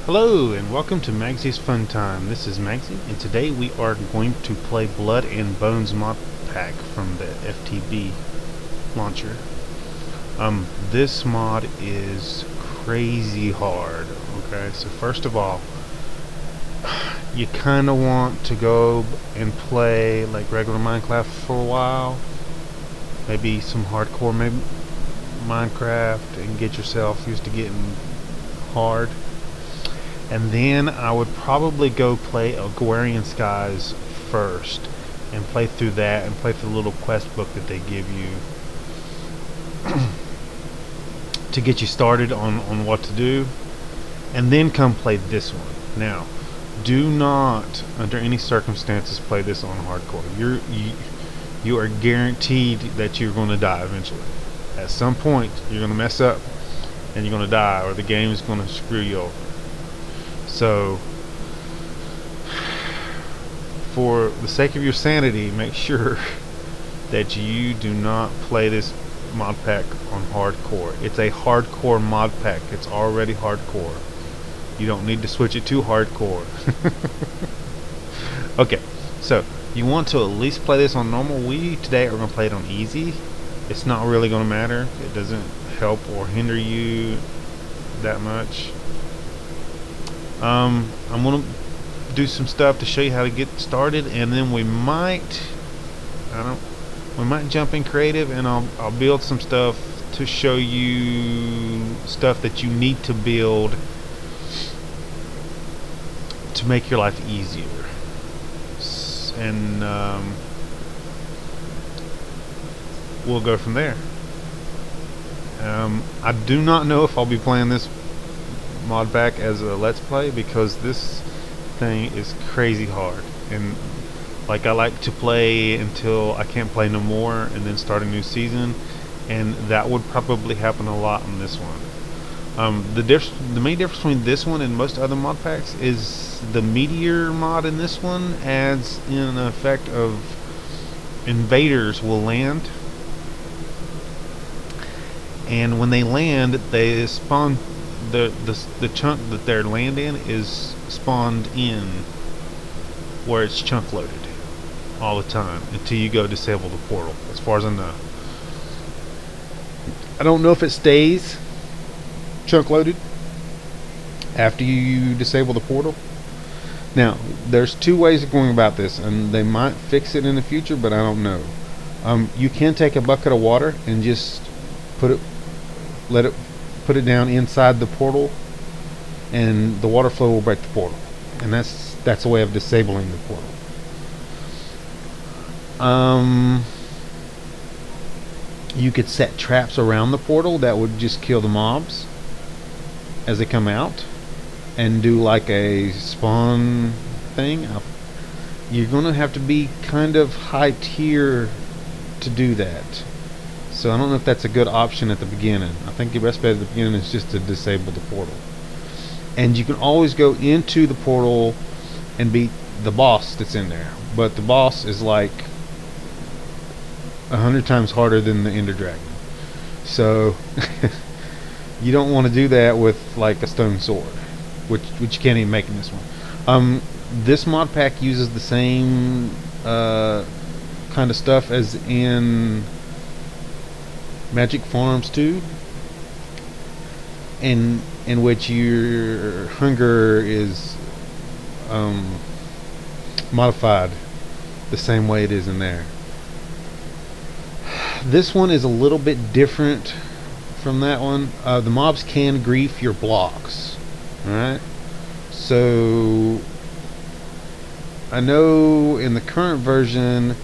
Hello and welcome to Magzie's Fun Time. This is Magzie, and today we are going to play Blood N Bones mod pack from the FTB launcher. This mod is crazy hard. Okay, so first of all, you kind of want to go and play like regular Minecraft for a while, maybe some hardcore, maybe Minecraft, and get yourself used to getting hard. And then I would probably go play Agrarian Skies first and play through that and play through the little quest book that they give you to get you started on what to do, and then come play this one. Now, do not under any circumstances play this on hardcore. You are guaranteed that you're going to die eventually. At some point you're going to mess up and you're going to die, or the game is going to screw you over. So, for the sake of your sanity, make sure that you do not play this mod pack on hardcore. It's a hardcore mod pack. It's already hardcore. You don't need to switch it to hardcore. Okay, so you want to at least play this on normal. We today are going to play it on easy. It's not really going to matter. It doesn't help or hinder you that much. I'm gonna do some stuff to show you how to get started, and then we might jump in creative, and I'll build some stuff to show you stuff that you need to build to make your life easier. And we'll go from there. I do not know if I'll be playing this mod pack as a let's play, because this thing is crazy hard, and like I like to play until I can't play no more and then start a new season, and that would probably happen a lot on this one. The main difference between this one and most other mod packs is the meteor mod in this one adds in an effect of invaders will land, and when they land they spawn. The chunk that they're landing is spawned in where it's chunk loaded all the time until you go disable the portal, as far as I know. I don't know if it stays chunk loaded after you disable the portal. Now, there's two ways of going about this, and they might fix it in the future, but I don't know. You can take a bucket of water and just put it down inside the portal, and the water flow will break the portal, and that's a way of disabling the portal. You could set traps around the portal that would just kill the mobs as they come out, and do like a spawn thing. You're gonna have to be kind of high tier to do that. So I don't know if that's a good option at the beginning. I think the best bet at the beginning is just to disable the portal. And you can always go into the portal and beat the boss that's in there. But the boss is like 100 times harder than the Ender Dragon. So you don't want to do that with like a stone sword, which you can't even make in this one. This mod pack uses the same kind of stuff as in Magic Farms 2, in which your hunger is modified the same way it is in there. This one is a little bit different from that one. The mobs can grief your blocks. Alright, so I know in the current version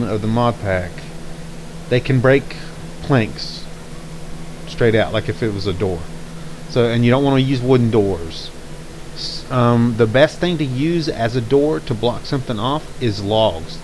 of the mod pack, they can break planks straight out, like if it was a door. So, and you don't want to use wooden doors. The best thing to use as a door to block something off is logs.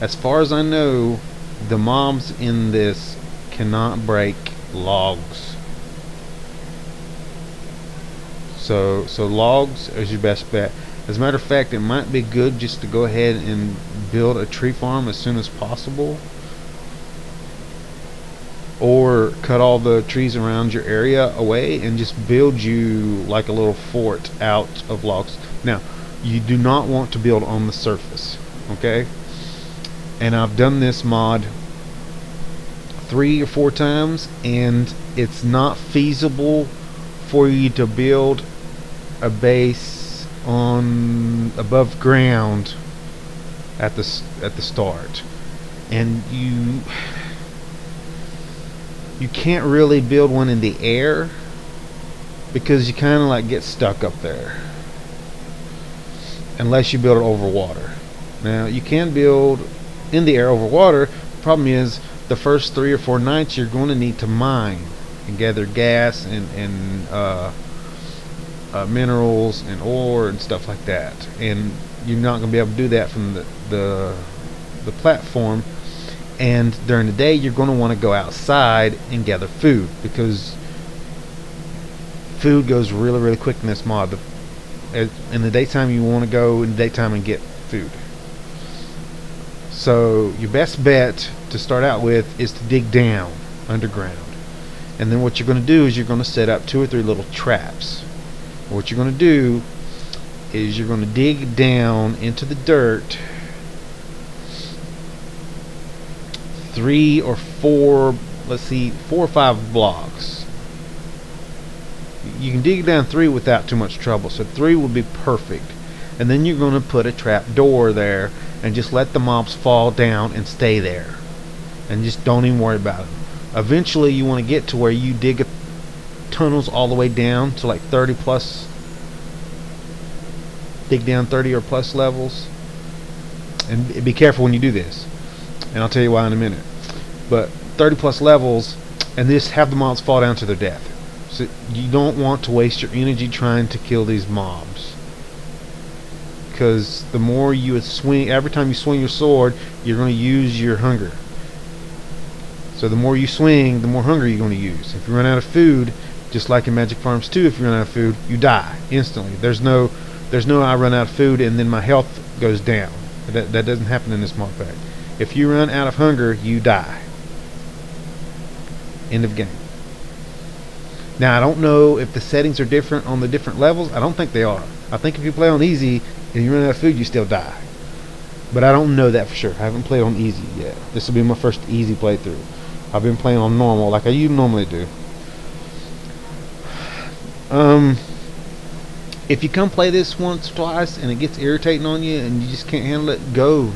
As far as I know, the mobs in this cannot break logs. So logs is your best bet. As a matter of fact, it might be good just to go ahead and build a tree farm as soon as possible, or cut all the trees around your area away and just build you like a little fort out of logs. Now, you do not want to build on the surface, okay? And I've done this mod 3 or 4 times, and it's not feasible for you to build a base on above ground at the start, and you can't really build one in the air because you kind of like get stuck up there unless you build it over water. Now, you can build in the air over water. The problem is the first 3 or 4 nights you're going to need to mine and gather gas and minerals and ore and stuff like that, and you're not going to be able to do that from the platform. And during the day you're going to want to go outside and gather food, because food goes really, really quick in this mod. In the daytime you want to go in the daytime and get food. So your best bet to start out with is to dig down underground, and then what you're going to do is you're going to set up 2 or 3 little traps. What you're going to do is you're going to dig down into the dirt 3 or 4, let's see, 4 or 5 blocks. You can dig down 3 without too much trouble, so 3 would be perfect. And then you're going to put a trap door there and just let the mobs fall down and stay there, and just don't even worry about it. Eventually you want to get to where you dig tunnels all the way down to like 30 plus, dig down 30 or plus levels, and be careful when you do this, and I'll tell you why in a minute. But 30 plus levels, and just have the mobs fall down to their death. So you don't want to waste your energy trying to kill these mobs, because the more you swing, every time you swing your sword, you're going to use your hunger. So the more you swing, the more hunger you're going to use. If you run out of food, just like in Magic Farms 2, if you run out of food, you die instantly. There's no I run out of food and then my health goes down. That doesn't happen in this mod pack. If you run out of hunger, you die. End of game. Now, I don't know if the settings are different on the different levels. I don't think they are. I think if you play on easy and you run out of food, you still die. But I don't know that for sure. I haven't played on easy yet. This will be my first easy playthrough. I've been playing on normal like I normally do. If you come play this once or twice and it gets irritating on you and you just can't handle it, go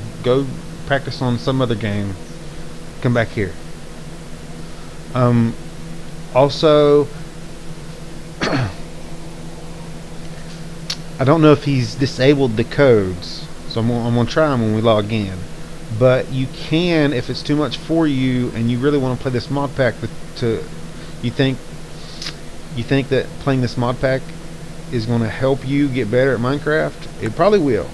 practice on some other game. Come back here. Also, I don't know if he's disabled the codes, so I'm gonna try them when we log in. But you can, if it's too much for you and you really want to play this mod pack, you think that playing this mod pack is going to help you get better at Minecraft, it probably will.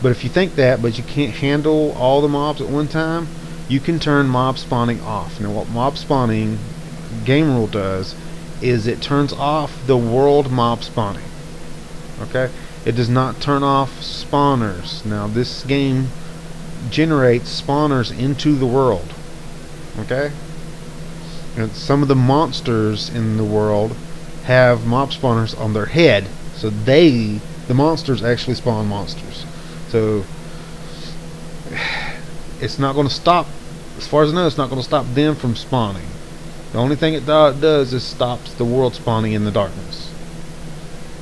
But if you think that, but you can't handle all the mobs at one time, you can turn mob spawning off. Now, what mob spawning game rule does is it turns off the world mob spawning. Okay, it does not turn off spawners. Now, this game generates spawners into the world. Okay, and some of the monsters in the world have mob spawners on their head, so the monsters actually spawn monsters. So it's not going to stop, as far as I know, it's not going to stop them from spawning. The only thing it does is stops the world spawning in the darkness.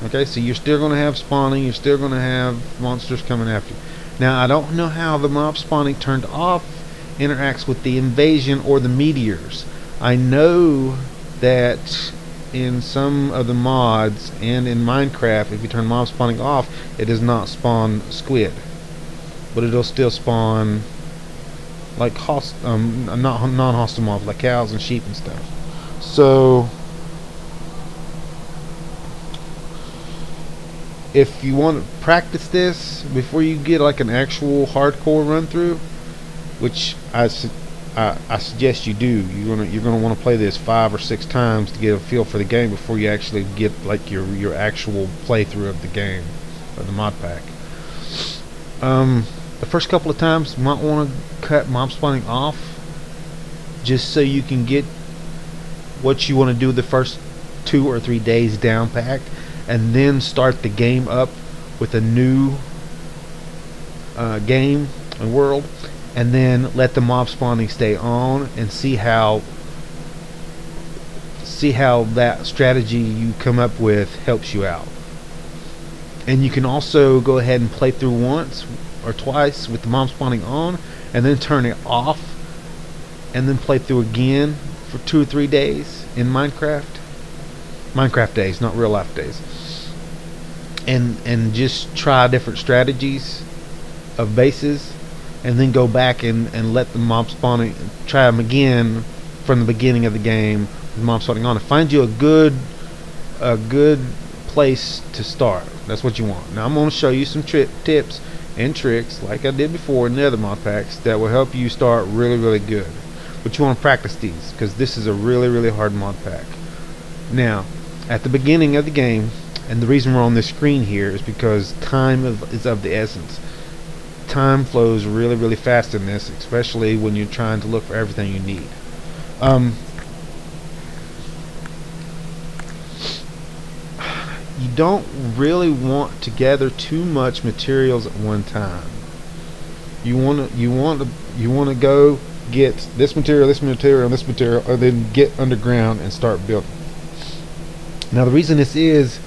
Okay, so you're still going to have spawning, you're still going to have monsters coming after you. Now, I don't know how the mob spawning turned off interacts with the invasion or the meteors. I know that in some of the mods and in Minecraft, if you turn mob spawning off, it does not spawn squid, but it'll still spawn like non-hostile mobs like cows and sheep and stuff. So if you want to practice this before you get like an actual hardcore run through, which I suggest you do, you're gonna want to play this 5 or 6 times to get a feel for the game before you actually get like your actual playthrough of the game. of the mod pack. The first couple of times you might want to cut mob spawning off, just so you can get what you want to do the first 2 or 3 days down packed, and then start the game up with a new game and world, and then let the mob spawning stay on and see how that strategy you come up with helps you out. And you can also go ahead and play through once or twice with the mob spawning on, and then turn it off, and then play through again for 2 or 3 days in Minecraft days, not real life days, and just try different strategies of bases, and then go back and let the mob spawning, try them again from the beginning of the game with the mob spawning on, and find you a good place to start. That's what you want. Now I'm going to show you some tips and tricks like I did before in the other mod packs that will help you start really good. But you want to practice these, because this is a really hard mod pack. Now at the beginning of the game, and the reason we're on this screen here is because time is of the essence. Time flows really fast in this, especially when you're trying to look for everything you need. You don't really want to gather too much materials at one time. You want to go get this material, and then get underground and start building. Now the reason this is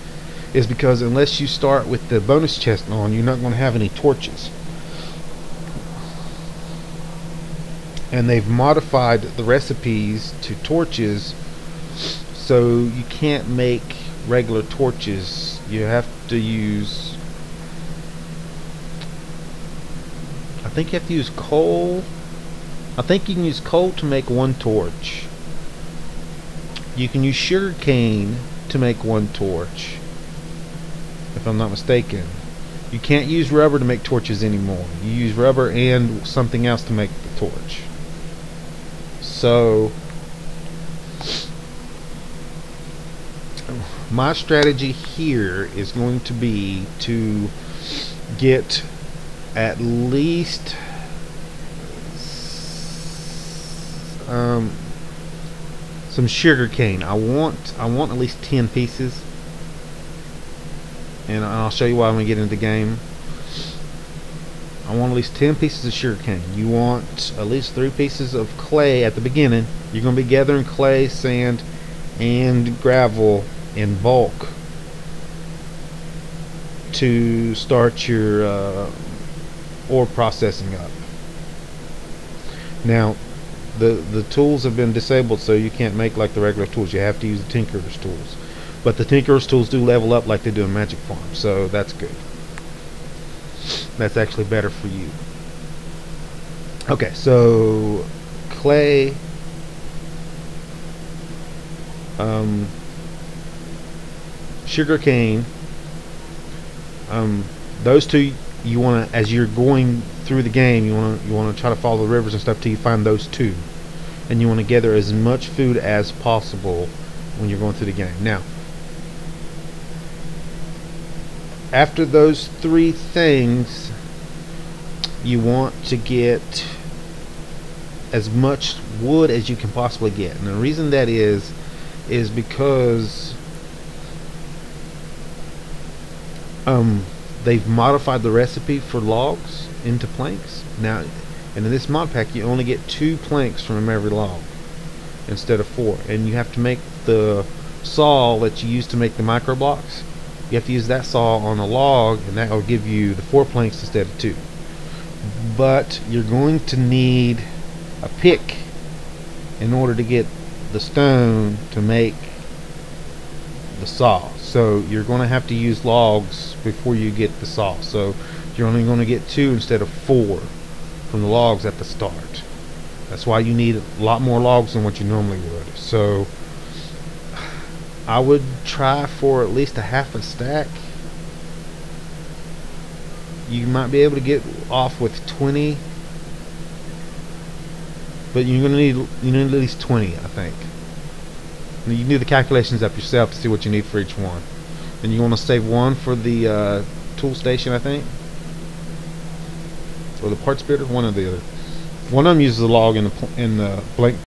because unless you start with the bonus chest on, you're not going to have any torches. And they've modified the recipes to torches, so you can't make regular torches. You have to use, I think you have to use coal. I think you can use coal to make 1 torch. You can use sugar cane to make 1 torch, if I'm not mistaken. You can't use rubber to make torches anymore. You use rubber and something else to make the torch. So my strategy here is going to be to get at least some sugar cane. I want at least 10 pieces, and I'll show you why when we get into the game. I want at least 10 pieces of sugar cane. You want at least 3 pieces of clay at the beginning. You're going to be gathering clay, sand, and gravel in bulk to start your ore processing up. Now the tools have been disabled, so you can't make like the regular tools. You have to use the Tinkerer's tools, but the Tinkerer's tools do level up like they do in Magic Farm, so that's good. That's actually better for you. Okay, so clay, sugar cane, those two you want to, as you're going through the game, you want to try to follow the rivers and stuff till you find those 2, and you want to gather as much food as possible when you're going through the game. Now after those 3 things, you want to get as much wood as you can possibly get. And the reason that is because they've modified the recipe for logs into planks now, and in this mod pack you only get 2 planks from every log instead of 4, and you have to make the saw that you use to make the micro blocks. You have to use that saw on a log, and that will give you the 4 planks instead of 2. But you're going to need a pick in order to get the stone to make the saw. So you're going to have to use logs before you get the saw. So you're only going to get 2 instead of 4 from the logs at the start. That's why you need a lot more logs than what you normally would. So I would try for at least a half a stack. You might be able to get off with 20, but you're gonna need at least 20, I think. And you can do the calculations up yourself to see what you need for each one. And you want to save 1 for the tool station, I think, or the parts bidder, one or the other. One of them uses the log in the blank